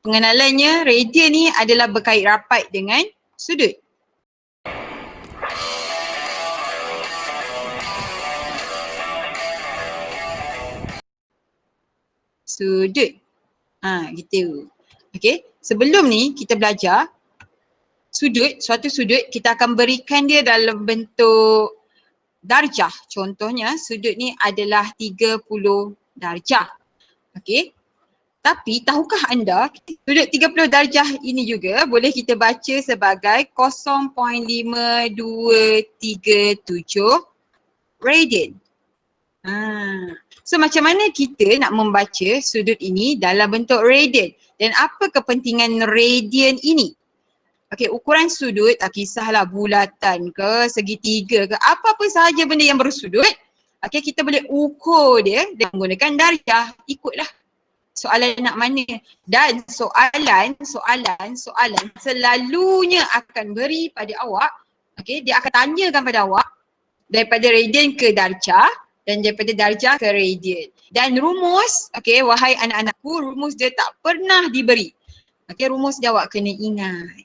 Pengenalannya, radian ni adalah berkait rapat dengan sudut. Sudut. Gitu. Okey, sebelum ni kita belajar sudut, suatu sudut kita akan berikan dia dalam bentuk darjah. Contohnya sudut ni adalah 30 darjah. Okey. Tapi tahukah anda sudut 30 darjah ini juga boleh kita baca sebagai 0.5237 radian. So macam mana kita nak membaca sudut ini dalam bentuk radian dan apa kepentingan radian ini? Okey, ukuran sudut tak kisahlah bulatan ke, segitiga ke, apa-apa sahaja benda yang bersudut. Okey, kita boleh ukur dia dengan menggunakan darjah. Ikutlah soalan nak mana. Dan soalan selalunya akan beri pada awak, okey, dia akan tanyakan pada awak daripada radian ke darjah dan daripada darjah ke radian. Dan rumus, okey, wahai anak-anakku, rumus dia tak pernah diberi. Okey, rumus dia awak kena ingat.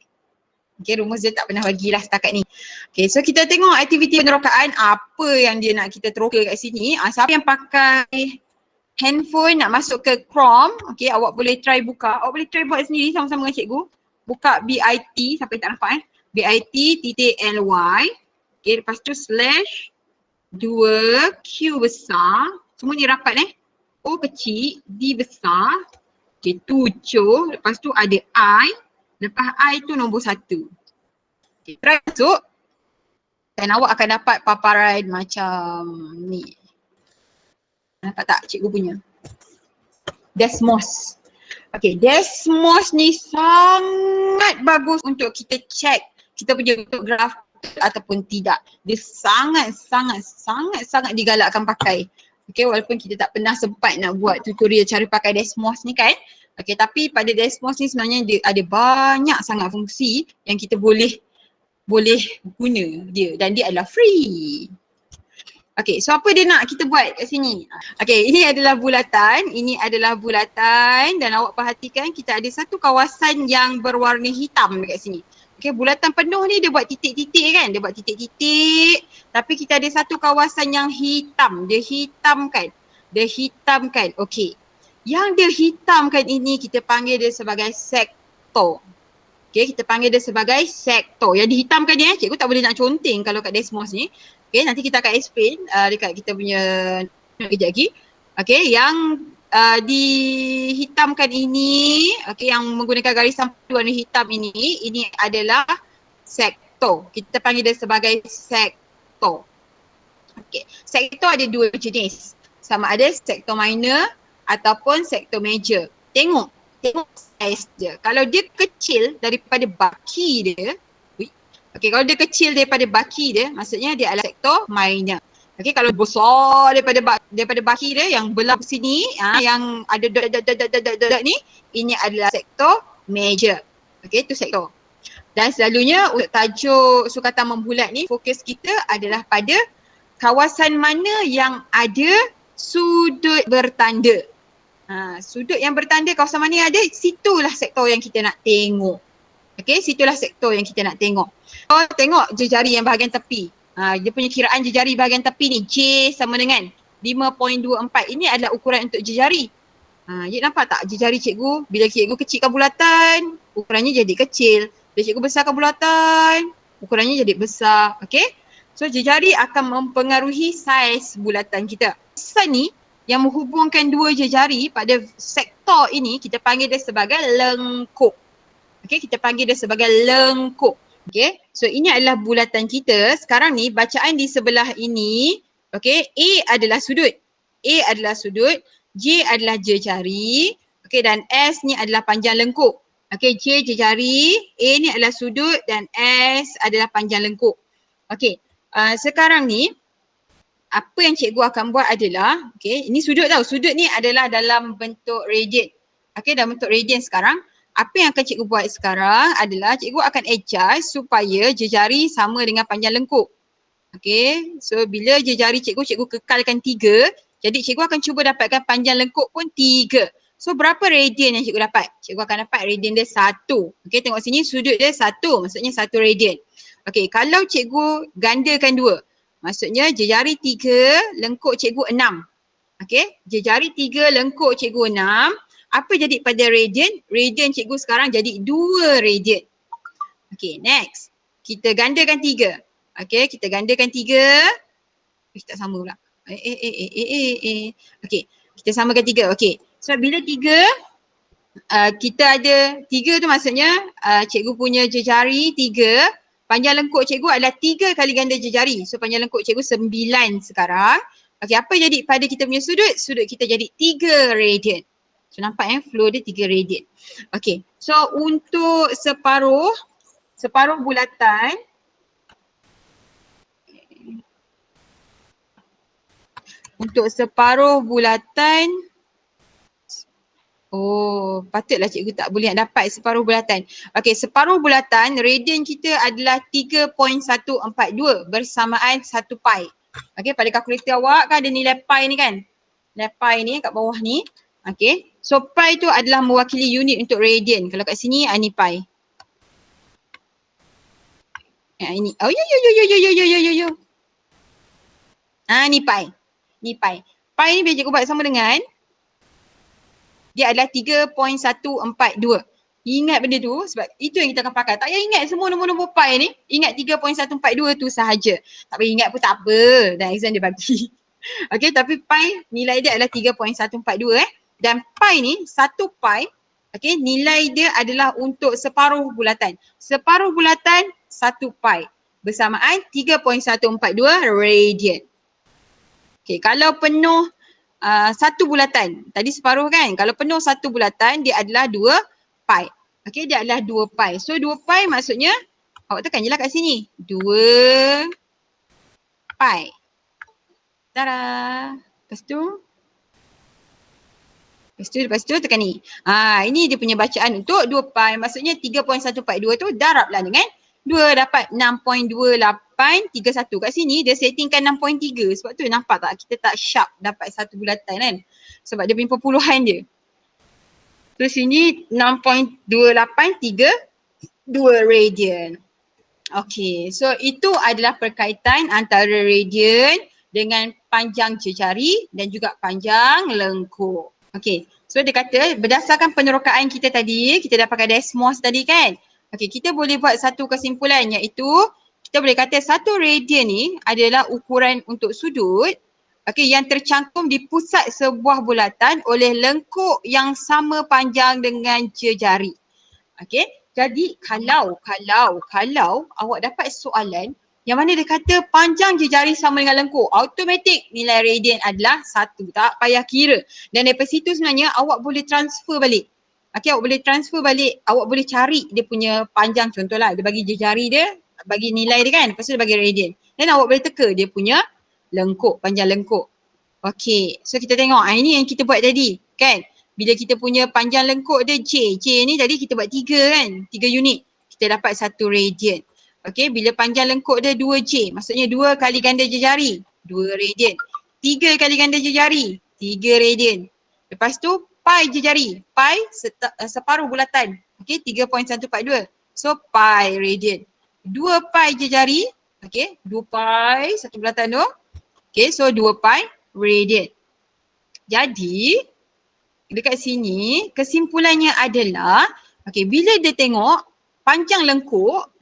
Okey, rumus dia tak pernah bagilah setakat ni. Okey, so kita tengok aktiviti penerokaan apa yang dia nak kita teroka kat sini. Siapa yang pakai handphone nak masuk ke Chrome, okey, awak boleh try buka. Awak boleh try buat sendiri sama-sama dengan cikgu. Buka bit, siapa yang tak nampak bit.ly. Okey, lepas tu slash 2Q besar. Semua ni rapat O kecil, D besar. Okey, 7. Lepas tu ada I. Lepas I tu nombor 1. Okey, try masuk. Dan awak akan dapat paparan macam ni. Nampak tak cikgu punya? Desmos. Okay, Desmos ni sangat bagus untuk kita check kita punya bentuk graf ataupun tidak. Dia sangat digalakkan pakai. Okay, walaupun kita tak pernah sempat nak buat tutorial cara pakai Desmos ni kan. Okay, tapi pada Desmos ni sebenarnya dia ada banyak sangat fungsi yang kita boleh guna dia dan dia adalah free. Okay, so apa dia nak kita buat kat sini? Okay, ini adalah bulatan dan awak perhatikan kita ada satu kawasan yang berwarna hitam dekat sini. Okay, bulatan penuh ni dia buat titik-titik kan? Dia buat titik-titik tapi kita ada satu kawasan yang hitam. Dia hitamkan. Okay, yang dia hitamkan ini kita panggil dia sebagai sektor. Okay, kita panggil dia sebagai sektor. Yang dihitamkan ni cikgu tak boleh nak conteng kalau kat Desmos ni. Okay, nanti kita akan explain dekat kita punya kejap lagi. Okay, yang dihitamkan ini, okay, yang menggunakan garisan warna hitam ini adalah sektor. Kita panggil dia sebagai sektor. Okay, sektor ada dua jenis. Sama ada sektor minor ataupun sektor major. Tengok size dia. Kalau dia kecil daripada baki dia, okey, kalau dia kecil daripada baki dia, maksudnya dia adalah sektor minor. Okey, kalau besar daripada baki dia yang belah sini, yang ada dot ni, ini adalah sektor major. Okey, itu sektor. Dan selalunya untuk tajuk sukatan membulat ni, fokus kita adalah pada kawasan mana yang ada sudut bertanda. Sudut yang bertanda kawasan mana yang ada, situlah sektor yang kita nak tengok. Okey, situlah sektor yang kita nak tengok. Oh, tengok jejari yang bahagian tepi. Dia punya kiraan jejari bahagian tepi ni J sama dengan 5.24. Ini adalah ukuran untuk jejari. You nampak tak jejari cikgu? Bila cikgu kecilkan bulatan, ukurannya jadi kecil. Bila cikgu besarkan bulatan, ukurannya jadi besar. Okey? So jejari akan mempengaruhi saiz bulatan kita. Saiz ni yang menghubungkan dua jejari pada sektor ini kita panggil dia sebagai lengkuk. Okey, kita panggil dia sebagai lengkuk. Okey, so ini adalah bulatan kita. Sekarang ni bacaan di sebelah ini, okey, A adalah sudut. J adalah jejari, okey, dan S ni adalah panjang lengkuk. Okey, J jejari, A ni adalah sudut dan S adalah panjang lengkuk. Okey, sekarang ni apa yang cikgu akan buat adalah, okey, ini sudut tau. Sudut ni adalah dalam bentuk radian. Okey, dalam bentuk radian sekarang. Apa yang akan cikgu buat sekarang adalah cikgu akan adjust supaya jejari sama dengan panjang lengkuk. Okay, so bila jejari cikgu kekalkan 3, jadi cikgu akan cuba dapatkan panjang lengkuk pun 3. So berapa radian yang cikgu dapat? Cikgu akan dapat radian dia 1. Okay, tengok sini sudut dia 1, maksudnya 1 radian. Okay, kalau cikgu gandakan 2, maksudnya jejari 3 lengkuk cikgu 6. Okay, jejari 3 lengkuk cikgu 6. Apa jadi pada radian? Radian cikgu sekarang jadi 2 radian. Okay, next. Kita gandakan 3. Okay, kita gandakan 3. Tak sama pula. Okay, kita samakan 3. Okay, so bila 3, kita ada 3 tu maksudnya cikgu punya jejari 3, panjang lengkuk cikgu adalah 3 kali ganda jejari. So panjang lengkuk cikgu 9 sekarang. Okay, apa jadi pada kita punya sudut? Sudut kita jadi 3 radian. So nampak flow dia 3 radian. Okay, so untuk separuh bulatan, oh, patutlah cikgu tak boleh nak dapat separuh bulatan. Okey, separuh bulatan radian kita adalah 3.142 bersamaan 1 pi. Okey, pada kalkulator awak kan ada nilai pi ni kan? Nilai pi ni kat bawah ni. Okey, so pi tu adalah mewakili unit untuk radian. Kalau kat sini ni pi. Ini. Oh yo. Ni pi. Ni pi. Pi ni bila cikgu buat sama dengan dia adalah 3.142. Ingat benda tu sebab itu yang kita akan pakai. Tak payah ingat semua nombor-nombor pi ni. Ingat 3.142 tu sahaja. Tak payah ingat pun tak apa. Dan exam dia bagi. Okey, tapi pi nilai dia adalah 3.142 Dan pi ni 1 pi, okey, nilai dia adalah untuk separuh bulatan. Separuh bulatan 1 pi bersamaan 3.142 radian. Okey, kalau penuh satu bulatan, tadi separuh kan, kalau penuh satu bulatan dia adalah 2 pi. Okey, dia adalah 2 pi. So 2 pi maksudnya, awak tekan je lah kat sini, 2 pi. Tada. Lepas tu tekan ni. Ini dia punya bacaan untuk 2 pi. Maksudnya 3.142 tu darablah dengan 2 dapat 6.2831. Kat sini dia settingkan 6.3. Sebab tu nampak tak kita tak sharp dapat satu bulatan kan. Sebab dia punya perpuluhan dia. So sini 6.2832 radian. Okay, so itu adalah perkaitan antara radian dengan panjang jejari dan juga panjang lengkuk. Okay, so dia kata berdasarkan penerokaan kita tadi, kita dah pakai Desmos tadi kan. Okay, kita boleh buat satu kesimpulan iaitu kita boleh kata satu radian ni adalah ukuran untuk sudut, okay, yang tercangkum di pusat sebuah bulatan oleh lengkuk yang sama panjang dengan jejari. Okay, jadi kalau awak dapat soalan yang mana dia kata panjang jejari sama dengan lengkuk, automatik nilai radian adalah 1, tak payah kira. Dan daripada situ sebenarnya awak boleh transfer balik. Okay, awak boleh transfer balik, awak boleh cari dia punya panjang, contohlah dia bagi jejari dia, bagi nilai dia kan, lepas tu dia bagi radian. Dan awak boleh teka dia punya lengkuk, panjang lengkuk. Okay, so kita tengok, ini yang kita buat tadi kan. Bila kita punya panjang lengkuk dia J ni tadi kita buat 3 kan, 3 unit, kita dapat 1 radian. Okay, bila panjang lengkuk dia 2J, maksudnya 2 kali ganda jejari, 2 radian. 3 kali ganda jejari, 3 radian. Lepas tu pi jejari, pi separuh bulatan, okay, 3.142. So pi radian. 2 pi jejari, okay, 2 pi satu bulatan tu, okay, so 2 pi radian. Jadi dekat sini kesimpulannya adalah, okay, bila dia tengok panjang lengkuk,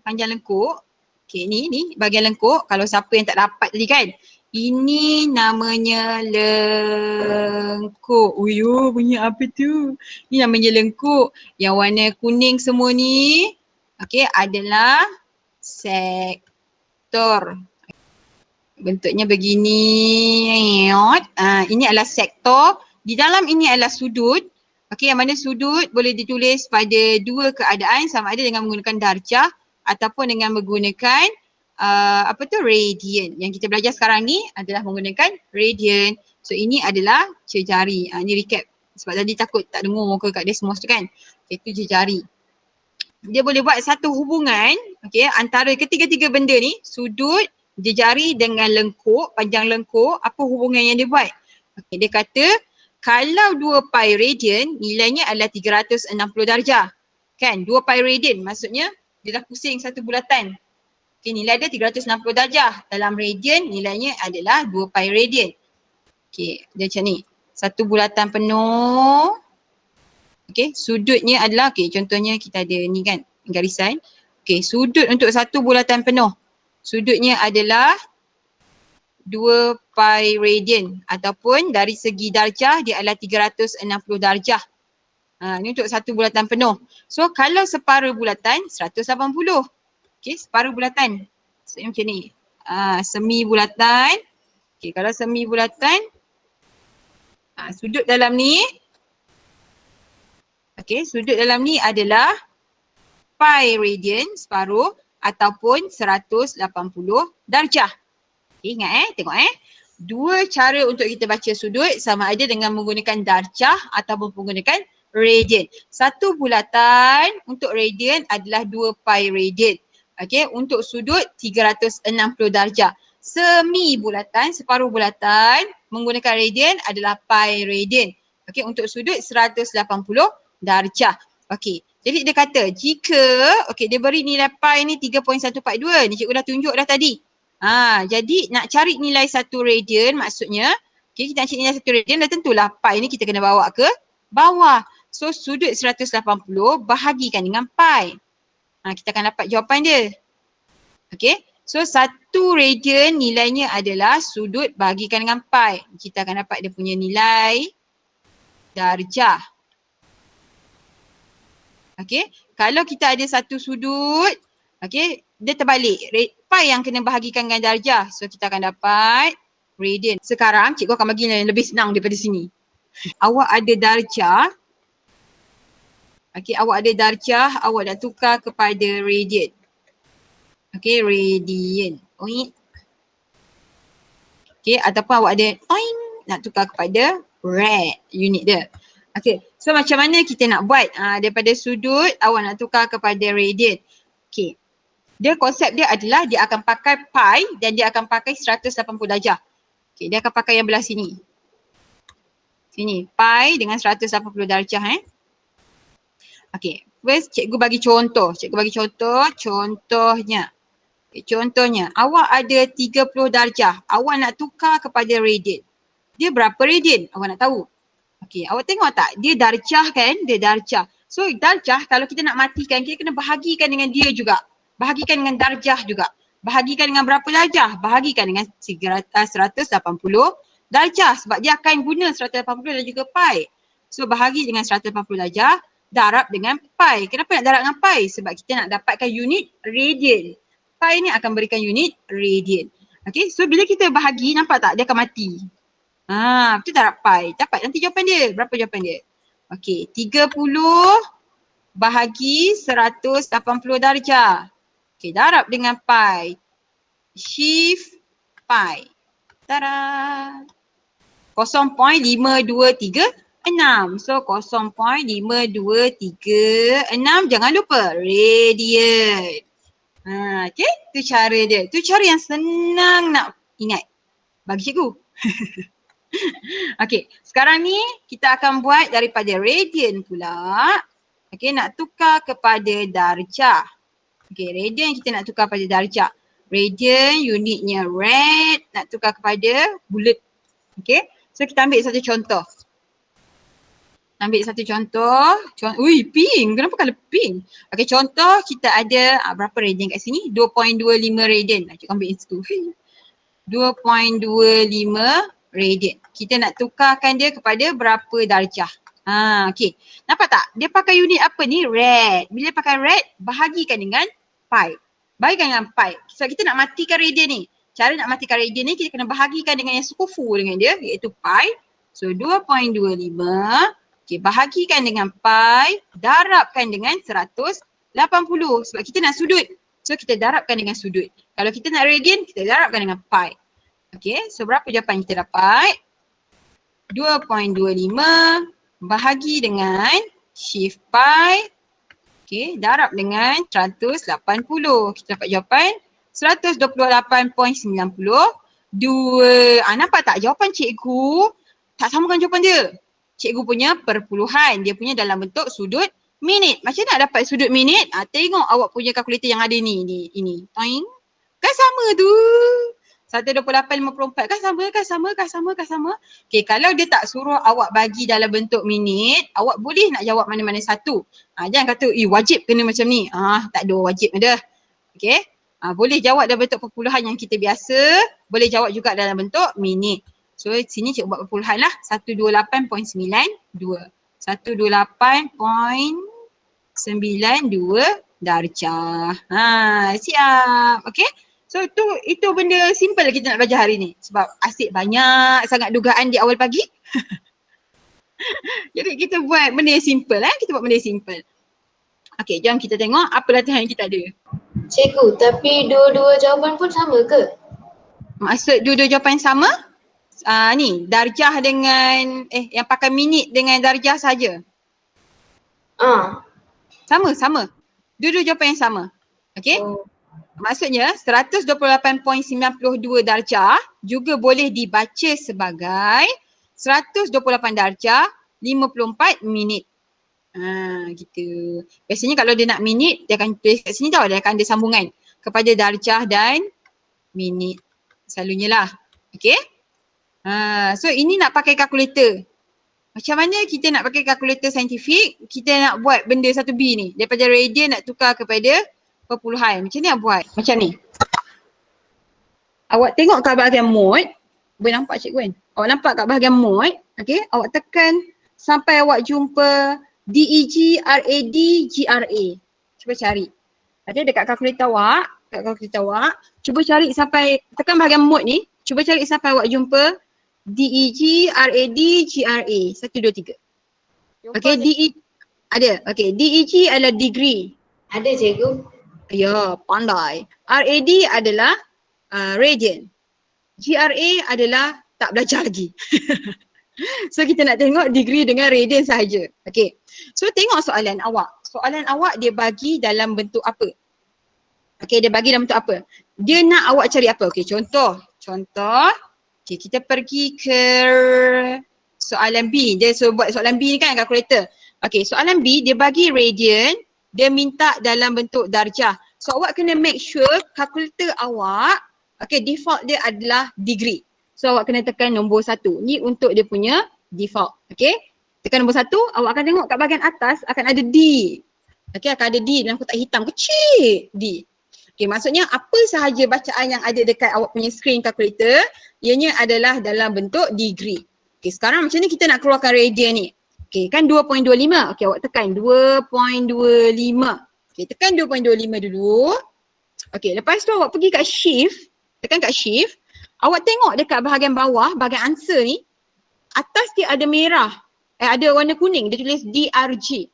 okay, ni bahagian lengkuk, kalau siapa yang tak dapat tadi kan, ini namanya lengkuk. Uyo, bunyi apa tu? Ini namanya lengkuk. Yang warna kuning semua ni, okay, adalah sektor. Bentuknya begini. Ini adalah sektor. Di dalam ini adalah sudut. Okay, yang mana sudut boleh ditulis pada 2 keadaan, sama ada dengan menggunakan darjah ataupun dengan menggunakan radian. Yang kita belajar sekarang ni adalah menggunakan radian. So ini adalah jejari. Ini recap. Sebab tadi takut tak dengar muka kat Desmos tu kan. Okay, itu jejari. Dia boleh buat satu hubungan, okay, antara ketiga-tiga benda ni, sudut, jejari dengan lengkuk, panjang lengkuk. Apa hubungan yang dia buat? Okay, dia kata Kalau 2 pi radian, nilainya adalah 360 darjah. Kan? 2 pi radian maksudnya dia dah pusing satu bulatan. Okay, nilai dia 360 darjah. Dalam radian, nilainya adalah 2 pi radian. Okay, dia macam ni. Satu bulatan penuh. Okay, sudutnya adalah, okay, contohnya kita ada ni kan, garisan. Okay, sudut untuk satu bulatan penuh. Sudutnya adalah 2 pi radian ataupun dari segi darjah dia adalah 360 darjah. Ini untuk satu bulatan penuh. So kalau separuh bulatan 180. Okay, separuh bulatan. So macam ni. Semi bulatan. Okay, kalau semi bulatan, sudut dalam ni, okay, sudut dalam ni adalah pi radian separuh ataupun 180 darjah. Okay, ingat tengok dua cara untuk kita baca sudut sama ada dengan menggunakan darjah ataupun menggunakan radian. Satu bulatan untuk radian adalah 2 pi radian. Okay, untuk sudut 360 darjah. Semi bulatan, separuh bulatan menggunakan radian adalah pi radian. Okay, untuk sudut 180 darjah. Okay, jadi dia kata jika, okay, dia beri nilai pi ni 3.142. Ni cikgu dah tunjuk dah tadi. Jadi nak cari nilai satu radian maksudnya, okay, kita nak cari nilai satu radian dah tentulah pi ni kita kena bawa ke bawah. So sudut 180 bahagikan dengan pi. Kita akan dapat jawapan dia. Okay, so satu radian nilainya adalah sudut bahagikan dengan pi. Kita akan dapat dia punya nilai darjah. Okay, kalau kita ada satu sudut, okay, dia terbalik. Pi yang kena bahagikan dengan darjah. So kita akan dapat radian. Sekarang cikgu akan bagi yang lebih senang daripada sini. Awak ada darjah. Okay, awak ada darjah, awak nak tukar kepada radian. Okay, radian. Okay, ataupun awak ada nak tukar kepada rad unit dia. Okay, so macam mana kita nak buat daripada sudut awak nak tukar kepada radian. Okay, dia konsep dia adalah dia akan pakai pi dan dia akan pakai 180 darjah. Okay, dia akan pakai yang belah sini. Sini, pi dengan 180 darjah Okay, first cikgu bagi contoh. Contohnya. Okay, contohnya, awak ada 30 darjah. Awak nak tukar kepada radian. Dia berapa radian? Awak nak tahu. Okay, awak tengok tak? Dia darjah kan? Dia darjah. So darjah kalau kita nak matikan, kita kena bahagikan dengan dia juga. Bahagikan dengan darjah juga. Bahagikan dengan berapa darjah? Bahagikan dengan 180 darjah. Sebab dia akan guna 180 dan juga pi. So bahagi dengan 180 darjah, darab dengan pi. Kenapa nak darab dengan pi? Sebab kita nak dapatkan unit radian. Pi ni akan berikan unit radian. Okay, so bila kita bahagi, nampak tak? Dia akan mati. Betul darab pi. Dapat nanti jawapan dia. Berapa jawapan dia? Okay, 30 bahagi 180 darjah. Okay, darab dengan pi. Shift pi. Tada! 0.5236. So 0.5236. Jangan lupa radian. Okay, tu cara dia. Tu cara yang senang nak ingat. Bagi cikgu. Okay, sekarang ni kita akan buat daripada radian pula. Okay, nak tukar kepada darjah. Okay, radian kita nak tukar kepada darjah. Radian unitnya rad, nak tukar kepada bulat. Okay, so kita ambil satu contoh. Ui, pink. Kenapa kalau pink? Okay, contoh kita ada berapa radian kat sini? 2.25 radian. Cikgu ambil itu. 2.25 radian. Kita nak tukarkan dia kepada berapa darjah. Okay. Nampak tak? Dia pakai unit apa ni? Rad. Bila pakai rad, bahagikan dengan pi. Bahagikan dengan pi. Sebab kita nak matikan radian ni. Cara nak matikan radian ni, kita kena bahagikan dengan yang sekufu dengan dia, iaitu pi. So 2.25. Okay, bahagikan dengan pi, darabkan dengan 180. Sebab kita nak sudut. So kita darabkan dengan sudut. Kalau kita nak radian, kita darabkan dengan pi. Okay, so berapa jawapan kita dapat? 2.25 bahagi dengan shift pi. Okay, darab dengan 180. Kita dapat jawapan 128.92. Nampak tak jawapan cikgu? Tak samakan jawapan dia. cikgu punya perpuluhan. Dia punya dalam bentuk sudut minit. Macam nak dapat sudut minit? Tengok awak punya kalkulator yang ada ni. Ini. Toing. Kan sama tu. 128.54 kan sama. Okay, kalau dia tak suruh awak bagi dalam bentuk minit, awak boleh nak jawab mana-mana satu. Jangan kata, wajib kena macam ni. Tak ada wajib ada. Okay. Boleh jawab dalam bentuk perpuluhan yang kita biasa. Boleh jawab juga dalam bentuk minit. So sini cikgu buat perpuluhan lah. 128.92. 128.92 darjah. Siap. Okay. So itu benda simple kita nak belajar hari ni. Sebab asyik banyak sangat dugaan di awal pagi. Jadi kita buat benda yang simple. Kita buat benda yang simple. Okay, jom kita tengok apa latihan yang kita ada. Cikgu, tapi dua-dua jawapan pun sama ke? Maksud dua-dua jawapan sama? Ni, darjah dengan, yang pakai minit dengan darjah saja. Sama. Dua-dua jawapan yang sama. Okay? Maksudnya 128.92 darjah juga boleh dibaca sebagai 128 darjah 54 minit. Gitu. Biasanya kalau dia nak minit, dia akan tulis kat sini tau, dia akan ada sambungan kepada darjah dan minit. Selalunya lah. Okay. So ini nak pakai kalkulator. Macam mana kita nak pakai kalkulator saintifik, kita nak buat benda 1B ni. Daripada radian nak tukar kepada perpuluhan. Macam ni nak buat. Macam ni. Awak tengok kat bahagian mod. Boleh nampak cikgu kan? Awak nampak kat bahagian mod. Okay. Awak tekan sampai awak jumpa DEG, RAD, GRA. Cuba cari. Ada dekat kalkulator awak. Cuba cari sampai, tekan bahagian mod ni. Cuba cari sampai awak jumpa DEG, RAD, GRA. 1, 2, 3. Okay. DEG. Ada. Okay. DEG adalah degree. Ada cikgu. Ya, pandai. RAD adalah radian. GRA adalah tak belajar lagi. So kita nak tengok degree dengan radian sahaja. Okay. So tengok soalan awak. Soalan awak dia bagi dalam bentuk apa? Okay, dia bagi dalam bentuk apa? Dia nak awak cari apa? Okay, contoh. Okay, kita pergi ke soalan B. Dia suruh buat soalan B ni kan kalkulator. Okay, soalan B dia bagi radian. Dia minta dalam bentuk darjah. So awak kena make sure kalkulator awak, okay, default dia adalah degree. So awak kena tekan nombor 1. Ni untuk dia punya default. Okay. Tekan nombor 1, awak akan tengok kat bahagian atas akan ada D. Okay, akan ada D dalam kotak hitam kecil D. Okay, maksudnya apa sahaja bacaan yang ada dekat awak punya screen calculator, ianya adalah dalam bentuk degree. Okay, sekarang macam ni kita nak keluarkan radian ni. Okay, kan 2.25. Okay, awak tekan 2.25. Okay, tekan 2.25 dulu. Okay, lepas tu awak pergi kat shift. Tekan kat shift. Awak tengok dekat bahagian bawah, bahagian answer ni. Atas dia ada merah. Ada warna kuning. Dia tulis DRG.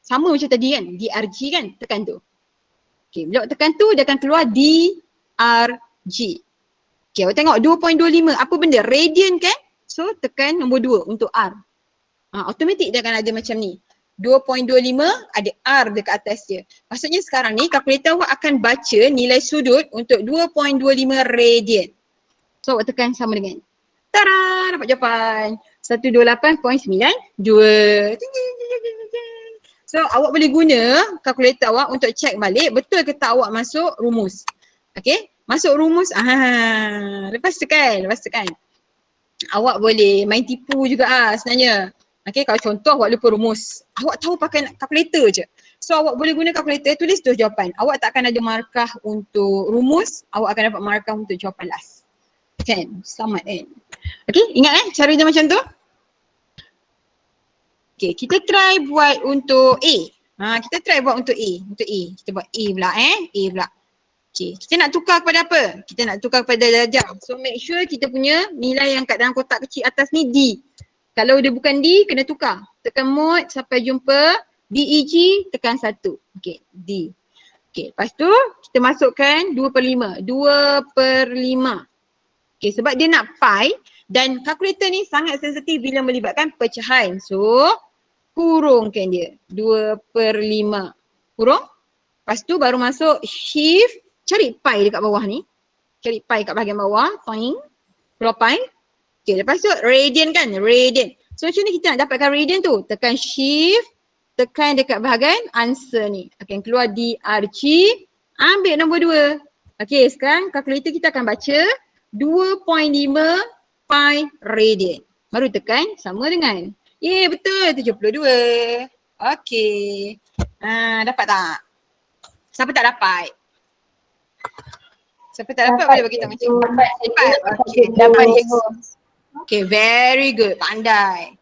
Sama macam tadi kan. DRG kan. Tekan tu. Okay, bila awak tekan tu, dia akan keluar DRG. Okay, awak tengok 2.25. Apa benda? Radian kan? So, tekan nombor 2 untuk R. Automatik dia akan ada macam ni. 2.25 ada R dekat atas dia. Maksudnya sekarang ni kalkulator awak akan baca nilai sudut untuk 2.25 radian. So awak tekan sama dengan. Tada! Dapat jawapan. 128.92. So awak boleh guna kalkulator awak untuk check balik betul ke tak awak masuk rumus. Okay? Masuk rumus. Lepas tekan. Awak boleh main tipu juga sebenarnya. Okay, kalau contoh awak lupa rumus, awak tahu pakai kalkulator je. So awak boleh guna kalkulator, tulis tu jawapan. Awak tak akan ada markah untuk rumus, awak akan dapat markah untuk jawapan last. Kan? Selamat kan? Okay, ingat cara dia macam tu? Okay, kita try buat untuk A. Kita try buat untuk A. Kita buat A pula A pula. Okay, kita nak tukar kepada apa? Kita nak tukar kepada darjah. So make sure kita punya nilai yang kat dalam kotak kecil atas ni D. Kalau dia bukan D, kena tukar. Tekan mod sampai jumpa DEG, tekan 1. Okay, D. Okay, lepas tu kita masukkan 2/5. 2/5. Okay, sebab dia nak pi dan kalkulator ni sangat sensitif bila melibatkan pecahan. So, kurungkan dia. 2/5. Kurung. Lepas tu baru masuk shift. Cari pi dekat bawah ni. Cari pi kat bahagian bawah. Keluar pi. Okay, lepas tu radian kan? Radian. So macam ni kita nak dapatkan radian tu. Tekan shift, tekan dekat bahagian answer ni. Akan keluar DRG, ambil nombor 2. Okay, sekarang kalkulator kita akan baca 2.5 pi radian. Baru tekan sama dengan. Betul 72. Okay. Dapat tak? Siapa tak dapat? Siapa tak dapat boleh bagi tahu macam. Dapat. Okay, dapat. Okay, very good. Pandai.